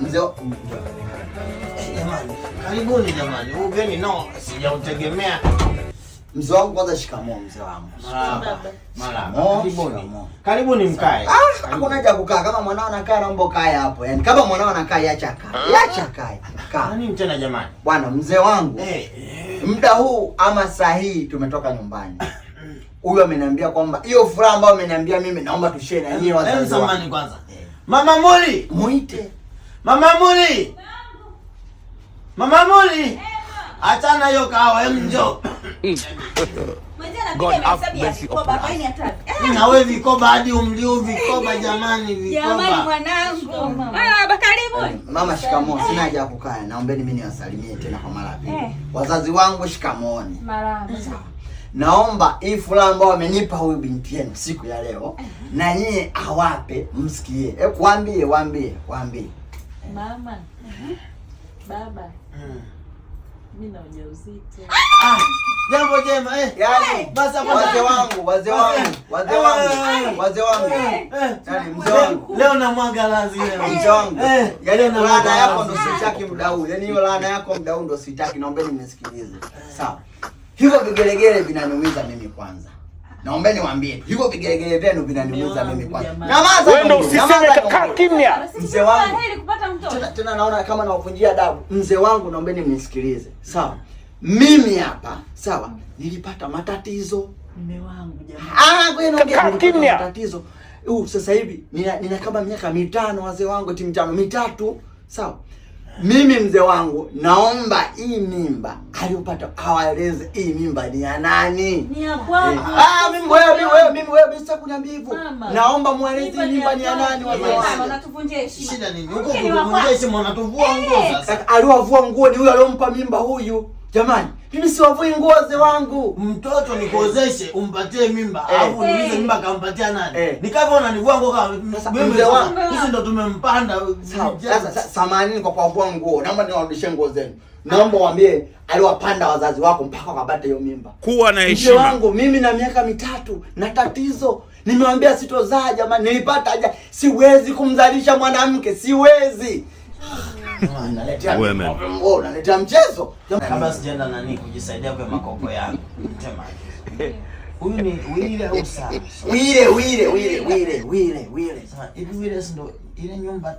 Mzee jamani. Karibuni jamani. Ugeni no sijautegemea. Mzee wangu kwanza shikamoo mzee wangu. Marahaba. Karibuni. Karibuni mkae. Hakuna haja kukaa kama mwanao anakaa naomba kae hapo. Yaani kama mwanao anakaa acha kae. Acha kae. Kaa. Nini tena jamani? Bwana mzee wangu. Muda huu ama saa hii tumetoka nyumbani. Huyo ameniambia kwamba hiyo furaha ambayo ameniambia mimi naomba tushare na nyinyi wazazi. Samahani kwanza. Mama Muli, muite. Mama Muli. Mama Muli. Achana hiyo kawa njoo. Na wewe vikoba hadi umlio vikoba jamani vikoba. Jamani mwanangu. Baba karibu. Mama shikamoo, sina haja ya kukaa. Naombeni mimi niwasalimie tena kwa mara ya pili. Wazazi wangu shikamooni. Marahaba. Naomba hii furaha ambayo amenipa huyu binti yenu siku ya leo na nyie awape msikie. Waambie. Mama. Baba. Mimi na ujauzito. Jambo jema Yaani basi wazee wangu. Yaani mzee wangu. Leo na mwanga lazi leo. Mzee wangu. Yaani laana yako ndo sitaki muda huu. Yaani hiyo laana yako muda huu ndo sitaki. Naombeni mnisikilize. Sawa. Hivyo vigelegele vinaniumiza mimi kwanza. Naombeni waambie. Hivyo vigelegele vyenu vinaniumiza mimi kwanza. Nyamaza. Wewe ndio usiseme kaa kimya. Mzee wangu. Tena naona kama nawavunjia adabu. Mzee wangu naombeni mnisikilize. Sawa. Mimi hapa, sawa, nilipata matatizo. Mume wangu jamani. Wewe unaongea matatizo. Sasa hivi nina kama miaka 5 wazee wangu mitatu. Sawa. Mimi mzee wangu naomba hii mimba aliyopata awaeleze hii mimba ni ya nani? Ni ya kwako. Mimi sasa kuniambia hivyo. Naomba mueleze mimba ni ya nani wazee wangu. Unatuvunjia heshima. Shida nini? Huko kuvunjia heshima unatuvua nguo sasa. Aliwavua nguo ni huyo aliyompa mimba huyu. Jamani, mimi siwavui nguo wazee wangu. Mtoto nikuozeshe umpatie mimba, alafu niulize mimba kampatia nani? Nikavyo unanivua nguo kama mzee wangu. Sisi ndo tumempanda. Sasa samanini kwa kuwavua nguo. Naomba niwarudishie nguo zenu. Naomba waambie aliwapanda wazazi wako mpaka wakapata hiyo mimba. Kuwa na heshima. Mzee wangu mimi na miaka 3 na tatizo. Nimewambia sitozaa jamani, nilipata haja. Siwezi kumzalisha mwanamke, siwezi. Unaletea mchezo. Kama sijaenda nani kujisaidia kwa makoko yangu. Mtema. Huyu ni Wile au Sara? Wile. Sasa hivi Wile ndo ile nyumba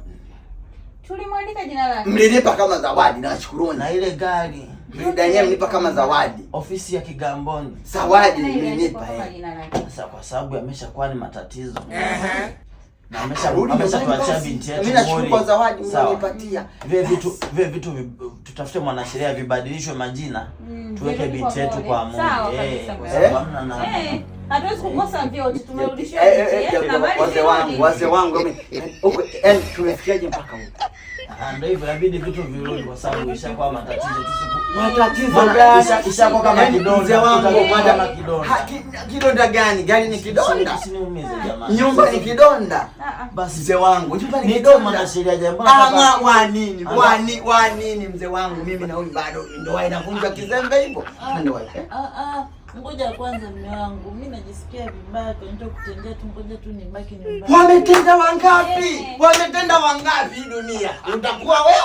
Tulimwandika jina lake. Mlinipa kama zawadi na shukruni. Na ile gari. Daniel mlipa kama zawadi. Ofisi ya Kigamboni. Zawadi mlinipa Sasa kwa sababu ameshakuwa ni matatizo. Na ameshatuachia binti yetu. Mimi nashukuru kwa zawadi mlinipatia. Vile vitu tutafute mwanasheria vibadilishwe majina. Tuweke binti yetu kwa Mungu. Kwa sababu hamna hatuwezi kukosa vyote, tumerudishia binti yetu na mali. Wazee wangu huko tumefikiaje mpaka huko? Ndio hivyo inabidi vitu virudi kwa sababu ishakuwa matatizo Matatizo gani? Ishakuwa kama kidonda kama kidonda. Kidonda gani? Gani ni kidonda? Usiniumize jamani. Nyumba ni kidonda. Basi mzee wangu, nyumba ni kidonda. Mwanasheria jambo. Wa nini mzee wangu? Mimi na huyu bado ndoa inavunja kizembe hivyo. Ndoa. Ngoja kwanza mume wangu. Mimi najisikia vibaya kwa ndio kutendea tu, ngoja tu nibaki nyumbani. Wametenda wangapi dunia? Utakuwa wewe.